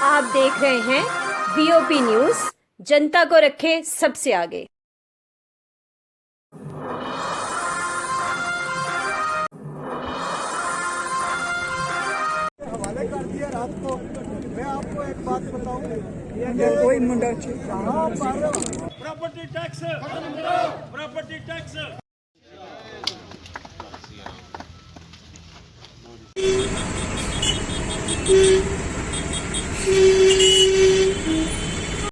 आप देख रहे हैं वीओपी न्यूज, जनता को रखे सबसे आगे। हवाले कर दिया रात को। मैं आपको एक बात बताऊं, कोई मुंडा प्रॉपर्टी टैक्स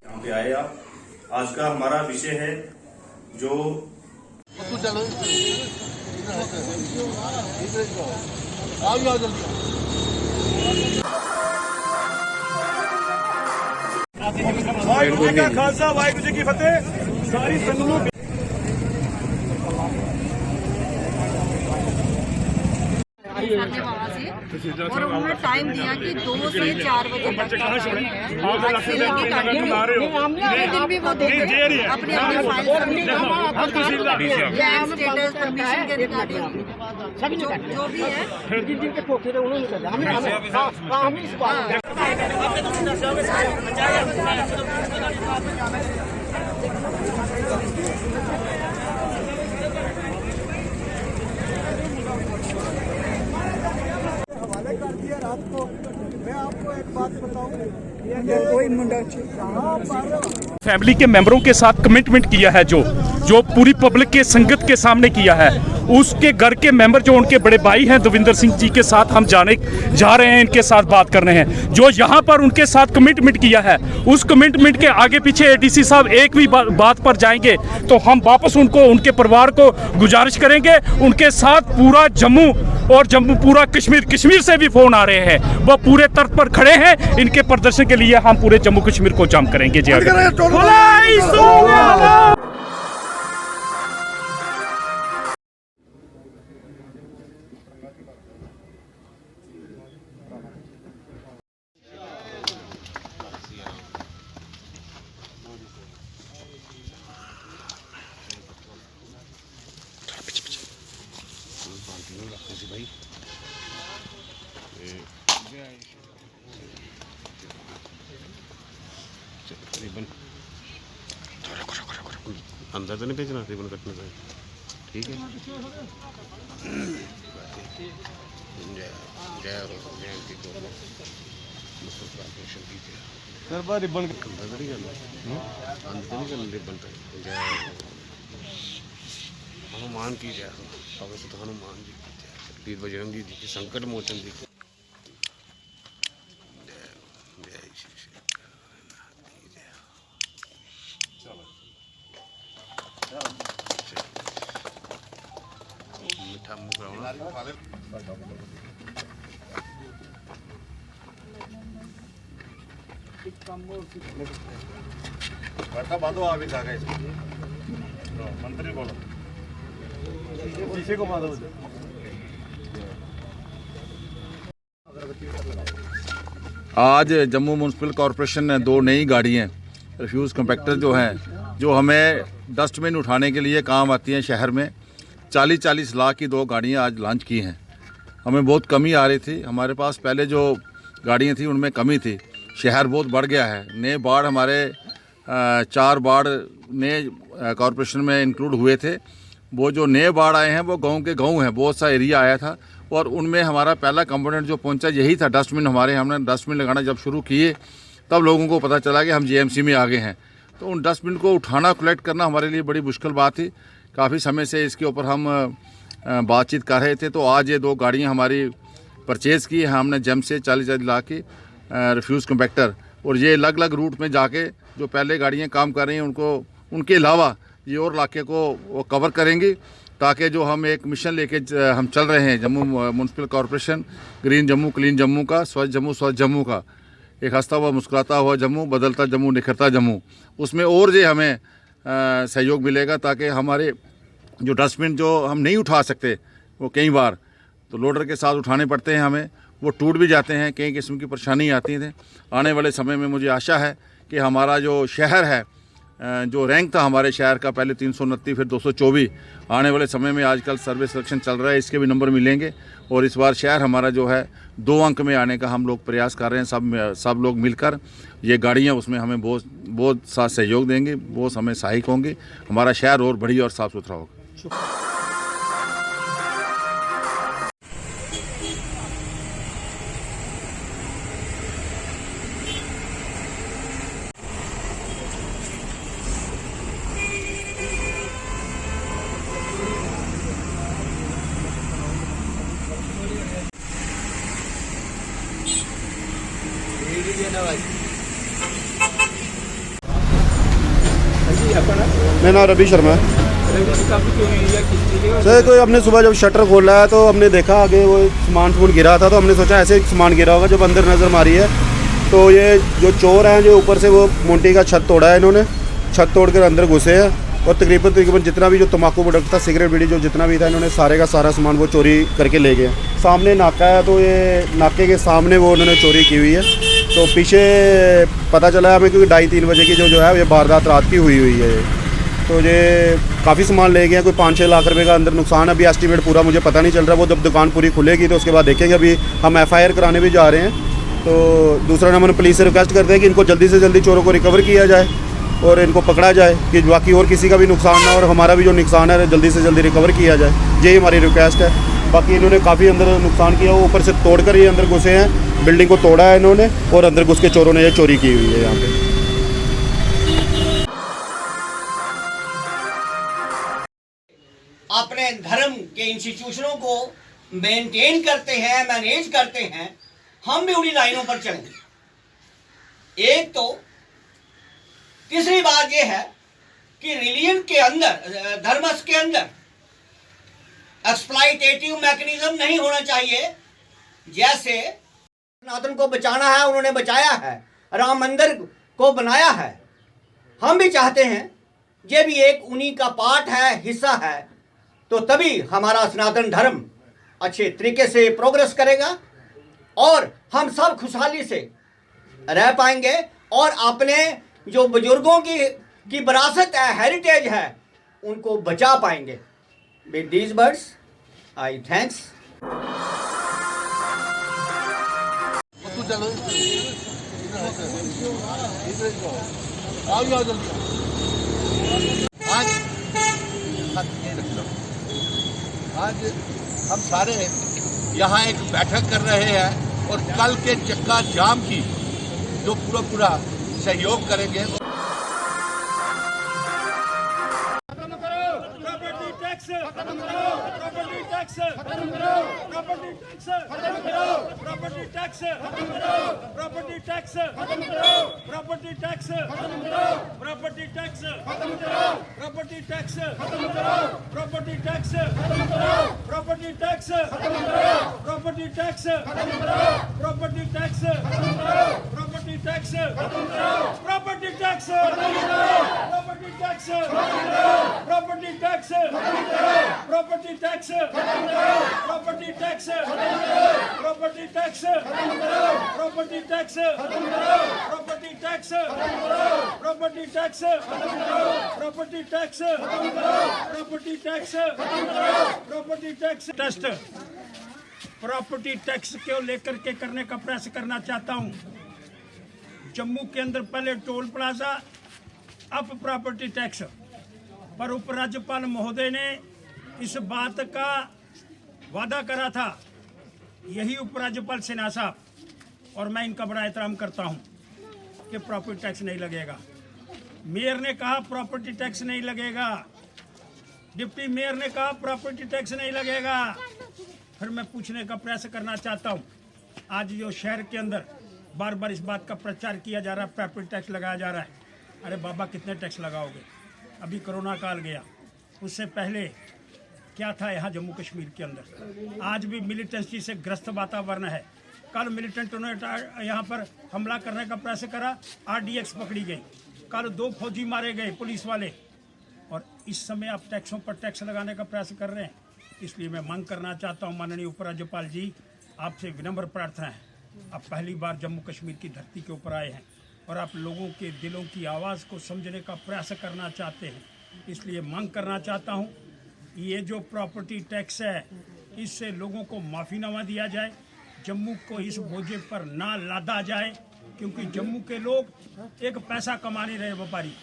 यहाँ पे आए आप। आज का हमारा विषय है जो वाहिगुरू जी का खालसा, वाहिगुरू जी की फतेह। सारी संगतों और उन्होंने टाइम दिया कि 2 से 4 बजे तक दिन भी वो देते अपनी अपनी फाइल स्टेटस परमिशन के रिगार्डिंग जो भी हवाले कर दिया रात को। मैं आपको एक बात बताऊं, कोई मुंडा फैमिली के मेंबरों के साथ कमिटमेंट किया है, जो पूरी पब्लिक के संगत के सामने किया है, उसके घर के मेंबर जो उनके बड़े भाई हैं दविंदर सिंह जी के साथ हम जा रहे हैं, इनके साथ बात करने हैं। जो यहाँ पर उनके साथ कमिटमेंट किया है, उस कमिटमेंट के आगे पीछे एडीसी साहब एक भी बात पर जाएंगे तो हम वापस उनको, उनके परिवार को गुजारिश करेंगे। उनके साथ पूरा जम्मू और पूरा कश्मीर से भी फोन आ रहे हैं, वह पूरे तर्क पर खड़े हैं। इनके प्रदर्शन के लिए हम पूरे जम्मू कश्मीर को जाम करेंगे। जी अंदर तो नहीं भेजना, रिबन कटने का। ठीक है। सर रिबन अंदर तो नहीं करना, अंदर तो नहीं करना रिबन। हनुमान की जय हो, भगवत हनुमान जी की जय, वीर बजरंग जी की, संकट मोचन जी की। मीठा मुँह बैठा बांधो, आप इस आगे मंत्री बोलो, शीशे को बांधो। आज जम्मू म्यूनसिपल कॉरपोरेशन ने 2 नई गाड़ियाँ रिफ्यूज़ कंपैक्टर जो हैं, जो हमें डस्टबिन उठाने के लिए काम आती हैं शहर में, 40-40 लाख की 2 गाड़ियाँ आज लॉन्च की हैं। हमें बहुत कमी आ रही थी, हमारे पास पहले जो गाड़ियाँ थी उनमें कमी थी। शहर बहुत बढ़ गया है, नए बाढ़ हमारे 4 बाढ़ नए कॉरपोरेशन में इंक्लूड हुए थे। वो जो नए बाढ़ आए हैं वो गाँव के गाँव हैं, बहुत सा एरिया आया था और उनमें हमारा पहला कंपोनेंट जो पहुंचा यही था डस्टबिन। हमने डस्टबिन लगाना जब शुरू किए तब लोगों को पता चला कि हम जीएमसी में आ गए हैं। तो उन डस्टबिन को उठाना, कलेक्ट करना हमारे लिए बड़ी मुश्किल बात थी। काफ़ी समय से इसके ऊपर हम बातचीत कर रहे थे। तो आज ये 2 गाड़ियाँ हमारी परचेज़ की है हमने जम से 40 लाख की रिफ्यूज़ कंपैक्टर, और ये अलग अलग रूट में जाके जो पहले गाड़ियाँ काम कर रही हैं उनके अलावा ये और इलाके को वो कवर करेंगी, ताकि जो हम एक मिशन लेके हम चल रहे हैं Jammu municipal corporation, green Jammu clean Jammu का, स्वच्छ जम्मू का, एक हंसता हुआ मुस्कुराता हुआ जम्मू, बदलता जम्मू निखरता जम्मू, उसमें और जो हमें सहयोग मिलेगा, ताकि हमारे जो डस्टबिन जो हम नहीं उठा सकते, वो कई बार तो लोडर के साथ उठाने पड़ते हैं हमें, वो टूट भी जाते हैं, कई किस्म की परेशानी आती है। आने वाले समय में मुझे आशा है कि हमारा जो शहर है, जो रैंक था हमारे शहर का पहले 329 फिर 224, आने वाले समय में आजकल सर्वे सिलेक्शन चल रहा है, इसके भी नंबर मिलेंगे और इस बार शहर हमारा जो है 2 अंक में आने का हम लोग प्रयास कर रहे हैं। सब लोग मिलकर ये गाड़ियाँ उसमें हमें बहुत सा सहयोग देंगे, बहुत हमें सहायक होंगे। हमारा शहर और बढ़िया और साफ़ सुथरा होगा। मेरा नाम रवि शर्मा है सर। कोई हमने सुबह जब शटर खोला है तो हमने देखा आगे वो सामान गिरा था, तो हमने सोचा ऐसे सामान गिरा होगा। जब अंदर नज़र मारी है तो ये जो चोर हैं जो ऊपर से वो मोंटी का छत तोड़ा है, इन्होंने छत तोड़ कर अंदर घुसे हैं और तकरीबन जितना भी जो तम्बाकू प्रोडक्ट था, सिगरेट बीड़ी जो जितना भी था, इन्होंने सारे का सारा सामान वो चोरी करके ले गए। सामने नाका है तो ये नाके के सामने वो उन्होंने चोरी की हुई है। तो पीछे पता चला है हमें क्योंकि 2:30-3 बजे की जो है ये वारदात रात की हुई है। तो ये काफ़ी सामान ले गए हैं, कोई 5-6 लाख रुपए का अंदर नुकसान। अभी एस्टीमेट पूरा मुझे पता नहीं चल रहा, वो जब दुकान पूरी खुलेगी तो उसके बाद देखेंगे। अभी हम FIR कराने भी जा रहे हैं। तो दूसरा नंबर पुलिस से रिक्वेस्ट करते हैं कि इनको जल्दी से जल्दी चोरों को रिकवर किया जाए और इनको पकड़ा जाए कि बाकी और किसी का भी नुकसान ना और हमारा भी जो नुकसान है जल्दी से जल्दी रिकवर किया जाए। यही हमारी रिक्वेस्ट है। बाकी इन्होंने काफ़ी अंदर नुकसान किया, वो ऊपर से तोड़कर ये अंदर घुसे हैं, बिल्डिंग को तोड़ा है इन्होंने और अंदर घुस के चोरों ने ये चोरी की हुई है यहाँ पे। अपने धर्म के इंस्टीट्यूशनों को मेंटेन करते हैं, मैनेज करते हैं, हम भी उन्हीं लाइनों पर चलेंगे। एक तो तीसरी बात यह है कि रिलीजन के अंदर, धर्मस के अंदर एक्सप्लॉइटेटिव मैकेनिज्म नहीं होना चाहिए। जैसे सनातन को बचाना है, उन्होंने बचाया है, राम मंदिर को बनाया है, हम भी चाहते हैं ये भी एक उन्हीं का पार्ट है, हिस्सा है। तो तभी हमारा सनातन धर्म अच्छे तरीके से प्रोग्रेस करेगा और हम सब खुशहाली से रह पाएंगे और अपने जो बुजुर्गों की विरासत है, हेरिटेज है, उनको बचा पाएंगे। With these words I thanks. आज हम सारे यहाँ एक बैठक कर रहे हैं और कल के चक्का जाम की जो पूरा सहयोग करेंगे। प्रॉपर्टी टैक्स को लेकर के करने का प्रयास करना चाहता हूं। जम्मू के अंदर पहले टोल प्लाजा, अब प्रॉपर्टी टैक्स पर उपराज्यपाल महोदय ने इस बात का वादा करा था। यही उपराज्यपाल सिन्हा साहब, और मैं इनका बड़ा एहतराम करता हूं कि प्रॉपर्टी टैक्स नहीं लगेगा। मेयर ने कहा प्रॉपर्टी टैक्स नहीं लगेगा, डिप्टी मेयर ने कहा प्रॉपर्टी टैक्स नहीं लगेगा। फिर मैं पूछने का प्रयास करना चाहता हूं, आज जो शहर के अंदर बार बार इस बात का प्रचार किया जा रहा है प्रॉपर्टी टैक्स लगाया जा रहा है। अरे बाबा कितने टैक्स लगाओगे? अभी कोरोना काल गया, उससे पहले क्या था यहाँ जम्मू कश्मीर के अंदर? आज भी मिलिटेंसी से ग्रस्त वातावरण है। कल मिलिटेंटों ने यहाँ पर हमला करने का प्रयास करा, RDX पकड़ी गई। कल 2 फौजी मारे गए, पुलिस वाले। और इस समय आप टैक्सों पर टैक्स लगाने का प्रयास कर रहे हैं। इसलिए मैं मांग करना चाहता हूं माननीय उपराज्यपाल जी, आपसे विनम्र प्रार्थना है। आप पहली बार जम्मू कश्मीर की धरती के ऊपर आए हैं और आप लोगों के दिलों की आवाज़ को समझने का प्रयास करना चाहते हैं। इसलिए मांग करना चाहता हूं, ये जो प्रॉपर्टी टैक्स है इससे लोगों को माफीनामा दिया जाए, जम्मू को इस बोझे पर ना लादा जाए, क्योंकि जम्मू के लोग एक पैसा कमा नहीं रहे व्यापारी।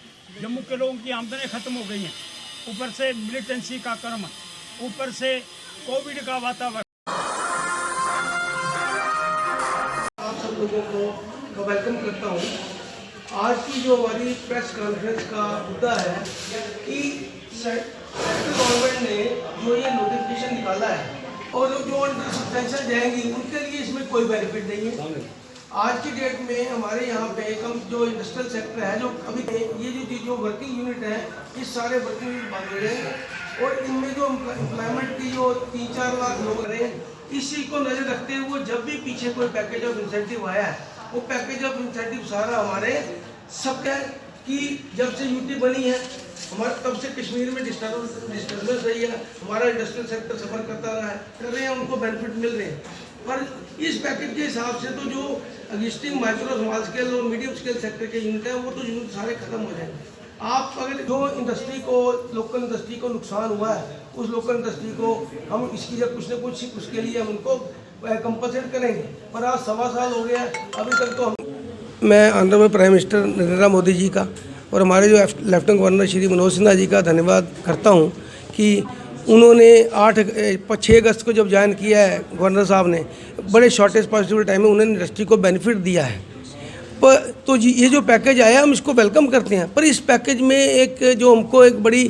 जम्मू के लोगों की आमदनी खत्म हो गई है, ऊपर से मिलिटेंसी का कर्म, ऊपर से कोविड का वातावरण। आप सब लोगों को वेलकम करता हूँ। आज की जो हमारी प्रेस कॉन्फ्रेंस का मुद्दा है कि सेंट्रल गवर्नमेंट ने जो ये नोटिफिकेशन निकाला है और जो अंडर सब्सटेंशियल जाएंगी उनके लिए इसमें कोई बेनिफिट नहीं है। आज की डेट में हमारे यहाँ पे कम जो इंडस्ट्रियल सेक्टर है, जो अभी ये जो वर्किंग यूनिट है, इस सारे वर्किंग यूनिट बंद हो जाएंगे और इनमें जो एम्प्लॉयमेंट की जो 3-4 लाख लोग रहे हैं, इस चीज़ को नज़र रखते हुए जब भी पीछे कोई पैकेज ऑफ इंसेंटिव आया है, वो पैकेज ऑफ इंसेंटिव सारा हमारे सब है कि जब से यूटी बनी है हमारे तब से कश्मीर में डिस्टर्बेंस रही है, हमारा इंडस्ट्रियल सेक्टर सफ़र करता रहा है, कर रहे हैं, उनको बेनिफिट मिल रहे हैं। पर इस पैकेज के हिसाब से तो जो एग्जिस्टिंग माइक्रो स्मॉल स्केल और मीडियम स्केल सेक्टर के यूनिट हैं वो तो यूनिट सारे खत्म हो जाएंगे। आप अगर जो इंडस्ट्री को, लोकल इंडस्ट्री को नुकसान हुआ है, उस लोकल इंडस्ट्री को हम इसकी जब कुछ न कुछ उसके लिए हम उनको कंपनसेट करेंगे। पर आज 1.25 साल हो गया, अभी तक तो हम। मैं honourable prime minister Narendra Modi ji का और हमारे जो लेफ्टिनेंट गवर्नर श्री मनोज सिन्हा जी का धन्यवाद करता हूँ कि उन्होंने 6 अगस्त को जब ज्वाइन किया है गवर्नर साहब ने, बड़े शॉर्टेस्ट पॉसिबल टाइम में उन्होंने इंडस्ट्री को बेनिफिट दिया है। पर तो जी ये जो पैकेज आया हम इसको वेलकम करते हैं, पर इस पैकेज में एक जो हमको एक बड़ी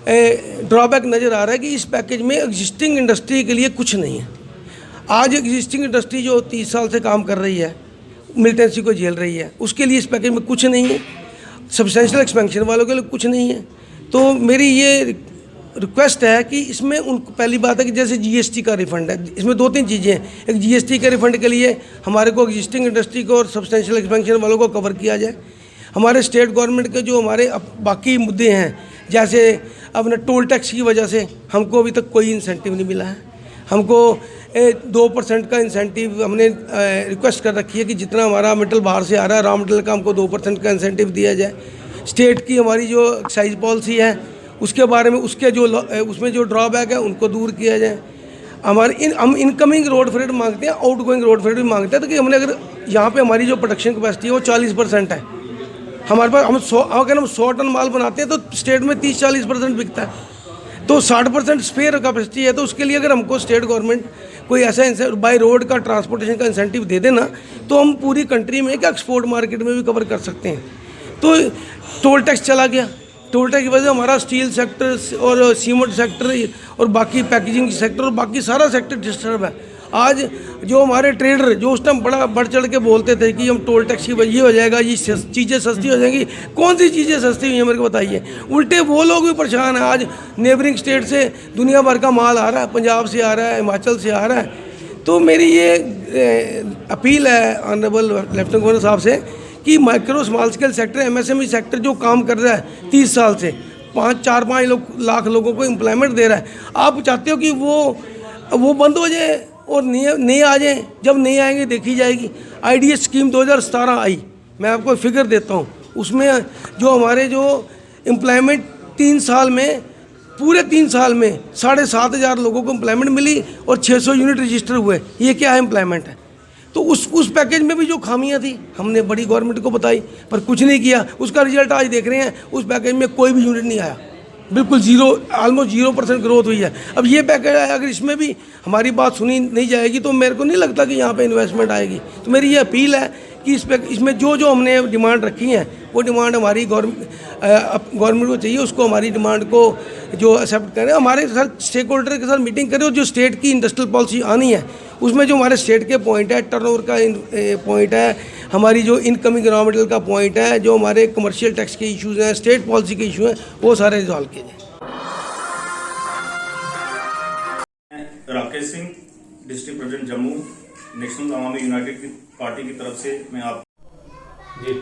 ड्रॉबैक नज़र आ रहा है कि इस पैकेज में एग्जिस्टिंग इंडस्ट्री के लिए कुछ नहीं है। आज एग्जिस्टिंग इंडस्ट्री जो 30 साल से काम कर रही है, मिलिटेंसी को झेल रही है, उसके लिए इस पैकेज में कुछ नहीं है। सब्सटेंशियल एक्सपेंशन वालों के लिए कुछ नहीं है। तो मेरी ये रिक्वेस्ट है कि इसमें उनको पहली बात है कि जैसे जीएसटी का रिफंड है, इसमें 2-3 चीज़ें हैं। एक जीएसटी के रिफंड के लिए हमारे को एग्जिस्टिंग इंडस्ट्री को और सब्सटेंशियल एक्सपेंशन वालों को कवर किया जाए। हमारे स्टेट गवर्नमेंट के जो हमारे बाकी मुद्दे हैं, जैसे अपने टोल टैक्स की वजह से हमको अभी तक कोई इंसेंटिव नहीं मिला है। हमको 2% का इंसेंटिव हमने रिक्वेस्ट कर रखी है कि जितना हमारा मटेरियल बाहर से आ रहा है, रॉ मटेरियल का हमको 2% का इंसेंटिव दिया जाए। स्टेट की हमारी जो एक्साइज पॉलिसी है उसके बारे में उसमें जो ड्रॉबैक है उनको दूर किया जाए। हम इनकमिंग रोड फ्रेट मांगते हैं, आउट गोइंग रोड फ्रेट भी मांगते हैं। तो कि हमने अगर यहाँ पे हमारी जो प्रोडक्शन कैपेसिटी है वो 40% है, हमारे पास अगर हम 100 टन माल बनाते हैं तो स्टेट में 30-40% बिकता है, तो 60% स्पेयर कैपेसिटी है। तो उसके लिए अगर हमको स्टेट गवर्नमेंट कोई ऐसा बाय रोड का ट्रांसपोर्टेशन का इंसेंटिव दे देना तो हम पूरी कंट्री में क्या एक्सपोर्ट मार्केट में भी कवर कर सकते हैं। तो टोल टैक्स चला गया, टोल टैक्स की वजह से हमारा स्टील सेक्टर और सीमेंट सेक्टर और बाकी पैकेजिंग सेक्टर और बाकी सारा सेक्टर डिस्टर्ब है। आज जो हमारे ट्रेडर जो उस टाइम बड़ा बढ़ चढ़ के बोलते थे कि हम टोल टैक्स की ये हो जाएगा, ये चीज़ें सस्ती हो जाएंगी, कौन सी चीज़ें सस्ती हुई हैं मेरे को बताइए। उल्टे वो लोग भी परेशान हैं। आज नेबरिंग स्टेट से दुनिया भर का माल आ रहा है, पंजाब से आ रहा है, हिमाचल से आ रहा है। तो मेरी ये अपील है ऑनरेबल लेफ्टिनेंट गवर्नर साहब से कि micro small scale sector, MSME sector जो काम कर रहा है 30 साल से 4-5 लाख लोगों को एम्प्लॉयमेंट दे रहा है, आप चाहते हो कि वो बंद हो जाए और नए आ जाएं। जब नए आएंगे देखी जाएगी। आईडीएस स्कीम 2017 आई, मैं आपको फिगर देता हूँ, उसमें जो हमारे जो एम्प्लॉयमेंट 3 साल में, पूरे 3 साल में 7,500 लोगों को एम्प्लॉयमेंट मिली और 600 यूनिट रजिस्टर हुए। ये क्या है एम्प्लॉयमेंट है। तो उस पैकेज में भी जो खामियां थी हमने बड़ी गवर्नमेंट को बताई, पर कुछ नहीं किया। उसका रिजल्ट आज देख रहे हैं, उस पैकेज में कोई भी यूनिट नहीं आया, बिल्कुल जीरो, ऑलमोस्ट 0% ग्रोथ हुई है। अब ये पैकेज आया, अगर इसमें भी हमारी बात सुनी नहीं जाएगी तो मेरे को नहीं लगता कि यहाँ पे इन्वेस्टमेंट आएगी। तो मेरी ये अपील है कि इसमें जो हमने डिमांड रखी है वो डिमांड हमारी गवर्नमेंट को चाहिए, उसको हमारी डिमांड को जो एक्सेप्ट करें, हमारे साथ स्टेक होल्डर के साथ मीटिंग करें। और जो स्टेट की इंडस्ट्रियल पॉलिसी आनी है उसमें जो हमारे स्टेट के पॉइंट है, टर्नओवर का पॉइंट है, हमारी जो इनकमिंग रॉ मटेरियल का पॉइंट है, जो हमारे कमर्शियल टैक्स के इश्यूज़ हैं, स्टेट पॉलिसी के इशू हैं, वो सारे रिजॉल्व किए जाए। Rakesh Singh, district president Jammu, national Awami united party की तरफ से मैं आप जी।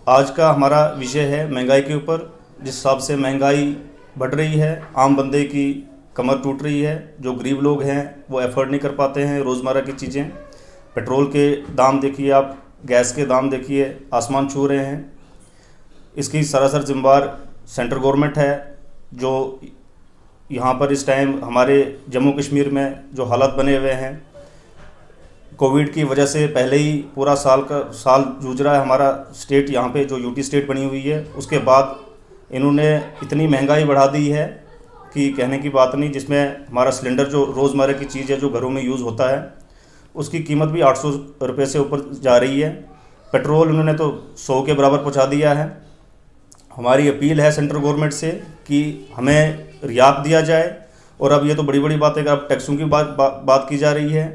आज का हमारा विषय है महंगाई के ऊपर। जिस हिसाब से महंगाई बढ़ रही है, आम बंदे की कमर टूट रही है। जो गरीब लोग हैं वो एफर्ड नहीं कर पाते हैं रोज़मर्रा की चीज़ें। पेट्रोल के दाम देखिए आप, गैस के दाम देखिए, आसमान छू रहे हैं। इसकी सरासर जिम्मेदार सेंट्रल गवर्नमेंट है, जो यहाँ पर इस टाइम हमारे जम्मू कश्मीर में जो हालात बने हुए हैं, कोविड की वजह से पहले ही पूरा साल जूझ रहा है हमारा स्टेट, यहाँ पे जो यूटी स्टेट बनी हुई है। उसके बाद इन्होंने इतनी महंगाई बढ़ा दी है कि कहने की बात नहीं, जिसमें हमारा सिलेंडर जो रोज़मर्रा की चीज़ है जो घरों में यूज़ होता है उसकी कीमत भी 800 रुपये से ऊपर जा रही है। पेट्रोल उन्होंने तो 100 के बराबर पहुंचा दिया है। हमारी अपील है सेंट्रल गवर्नमेंट से कि हमें रियायत दिया जाए। और अब ये तो बड़ी बड़ी बात है कि अब टैक्सों की बात की जा रही है।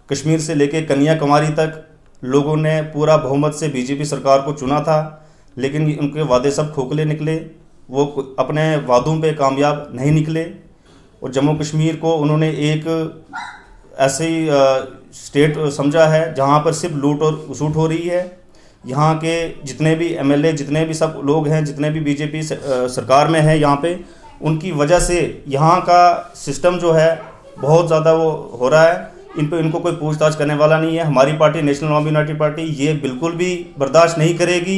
कश्मीर से लेके कन्याकुमारी तक लोगों ने पूरा बहुमत से बीजेपी सरकार को चुना था, लेकिन उनके वादे सब खोखले निकले, वो अपने वादों पे कामयाब नहीं निकले। और जम्मू कश्मीर को उन्होंने एक ऐसे ही स्टेट समझा है जहाँ पर सिर्फ लूट और घसूट हो रही है। यहाँ के जितने भी एमएलए, जितने भी सब लोग हैं, जितने भी बीजेपी सरकार में है यहाँ पे, उनकी वजह से यहाँ का सिस्टम जो है बहुत ज़्यादा वो हो रहा है। इनको कोई पूछताछ करने वाला नहीं है। हमारी party national Awami united party ये बिल्कुल भी बर्दाश्त नहीं करेगी।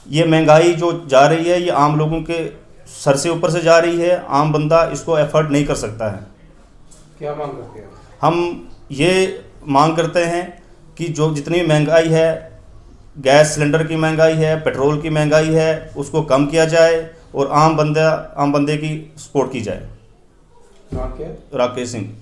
ये महंगाई जो जा रही है ये आम लोगों के सर से ऊपर से जा रही है। आम बंदा इसको एफर्ट नहीं कर सकता है। क्या मांग करते हैं? हम ये मांग करते हैं कि जो जितनी महंगाई है, गैस सिलेंडर की महंगाई है, पेट्रोल की महंगाई है, उसको कम किया जाए और आम बंदे की सपोर्ट की जाए। नाम क्या है? राकेश सिंह।